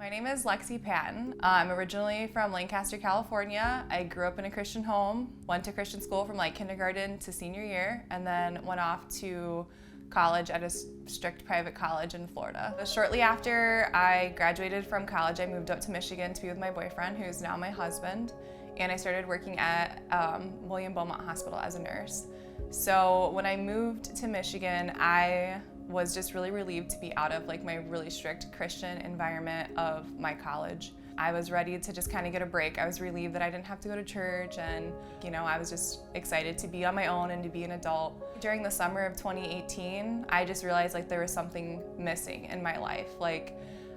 My name is Lexy Patton. I'm originally from Lancaster, California. I grew up in a Christian home, went to Christian school from like kindergarten to senior year, and then went off to college at a strict private college in Florida. Shortly after I graduated from college, I moved up to Michigan to be with my boyfriend, who's now my husband, and I started working at William Beaumont Hospital as a nurse. So when I moved to Michigan, I was just really relieved to be out of like my really strict Christian environment of my college. I was ready to just kind of get a break. I was relieved that I didn't have to go to church, and I was just excited to be on my own and to be an adult. During the summer of 2018, I just realized like there was something missing in my life. Like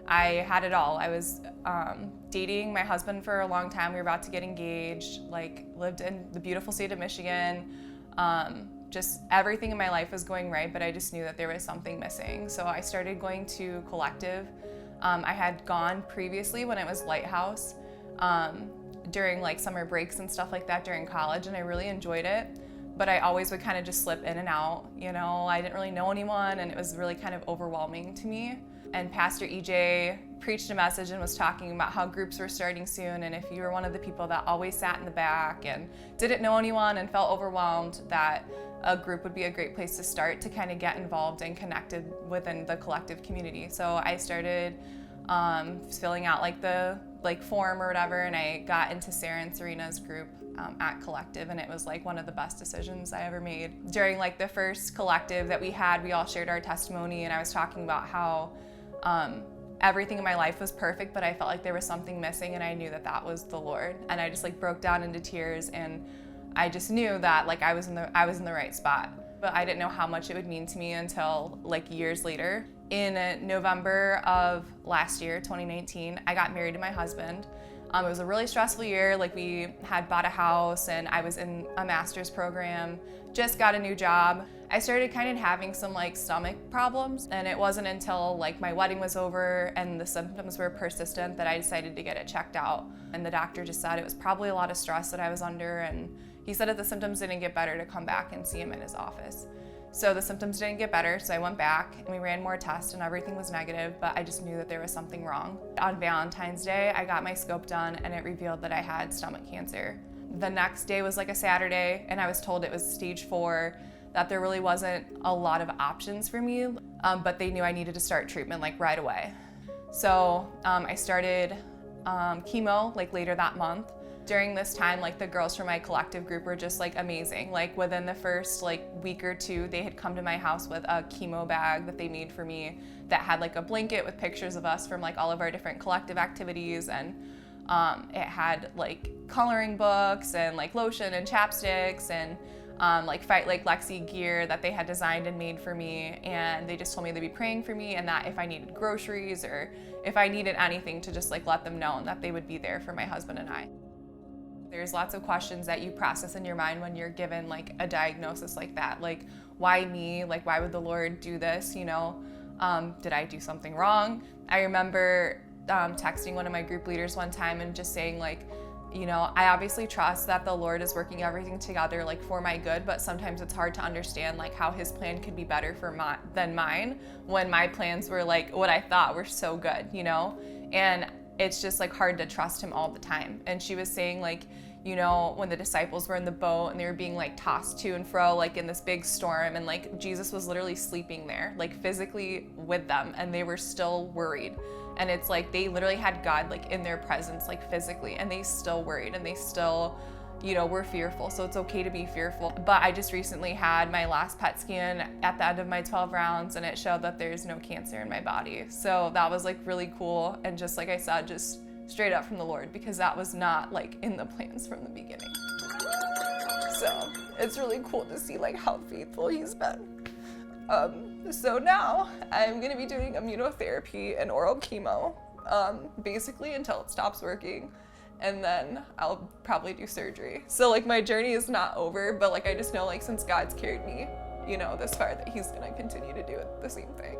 I had it all. I was dating my husband for a long time. We were about to get engaged, like lived in the beautiful state of Michigan. Just everything in my life was going right, but I just knew that there was something missing. So I started going to Collective. I had gone previously when it was Lighthouse during like summer breaks and stuff like that during college, and I really enjoyed it. But I always would kind of just slip in and out. I didn't really know anyone, and it was really kind of overwhelming to me. And Pastor EJ preached a message and was talking about how groups were starting soon, and if you were one of the people that always sat in the back and didn't know anyone and felt overwhelmed, that a group would be a great place to start to kind of get involved and connected within the Collective community. So I started filling out like the form or whatever, and I got into Sarah and Serena's group at Collective, and it was like one of the best decisions I ever made. During like the first Collective that we had, we all shared our testimony, and I was talking about how everything in my life was perfect, but I felt like there was something missing, and I knew that that was the Lord. And I just like broke down into tears, and I just knew that like I was in the right spot. But I didn't know how much it would mean to me until like years later. In November of last year, 2019, I got married to my husband. It was a really stressful year. Like we had bought a house, and I was in a master's program, just got a new job. I started kind of having some like stomach problems, and it wasn't until like my wedding was over and the symptoms were persistent that I decided to get it checked out. And the doctor just said it was probably a lot of stress that I was under, and he said if the symptoms didn't get better to come back and see him in his office. So the symptoms didn't get better, so I went back and we ran more tests and everything was negative, but I just knew that there was something wrong. On Valentine's Day, I got my scope done and it revealed that I had stomach cancer. The next day was like a Saturday, and I was told it was stage 4, that there really wasn't a lot of options for me, but they knew I needed to start treatment like right away. So I started chemo like later that month. During this time, like the girls from my Collective group were just like amazing. Like within the first like week or two, they had come to my house with a chemo bag that they made for me that had like a blanket with pictures of us from like all of our different Collective activities, and it had like coloring books and like lotion and chapsticks and like Fight Like Lexy gear that they had designed and made for me. And they just told me they'd be praying for me, and that if I needed groceries or if I needed anything, to just like let them know, and that they would be there for my husband and I. There's lots of questions that you process in your mind when you're given like a diagnosis like that. Like, why me? Like, why would the Lord do this? Did I do something wrong? I remember texting one of my group leaders one time and just saying like, I obviously trust that the Lord is working everything together like for my good, but sometimes it's hard to understand like how his plan could be better than mine when my plans were like what I thought were so good, and it's just like hard to trust him all the time. And she was saying like, when the disciples were in the boat and they were being like tossed to and fro like in this big storm, and like Jesus was literally sleeping there like physically with them, and they were still worried. And it's like they literally had God like in their presence like physically, and they still worried, and they still were fearful. So it's okay to be fearful. But I just recently had my last PET scan at the end of my 12 rounds, and it showed that there's no cancer in my body. So that was like really cool, and just like I said, just straight up from the Lord, because that was not like in the plans from the beginning. So it's really cool to see like how faithful he's been. So now I'm gonna be doing immunotherapy and oral chemo, basically until it stops working. And then I'll probably do surgery. So like my journey is not over, but like I just know like since God's carried me, this far, that he's gonna continue to do the same thing.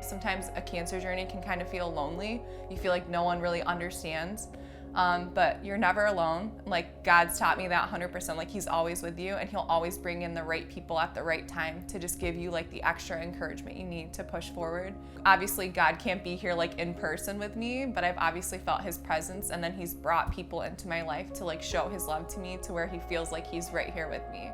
Sometimes a cancer journey can kind of feel lonely. You feel like no one really understands. But you're never alone. Like, God's taught me that 100%. Like, he's always with you, and he'll always bring in the right people at the right time to just give you like the extra encouragement you need to push forward. Obviously, God can't be here like in person with me, but I've obviously felt his presence, and then he's brought people into my life to like show his love to me to where he feels like he's right here with me.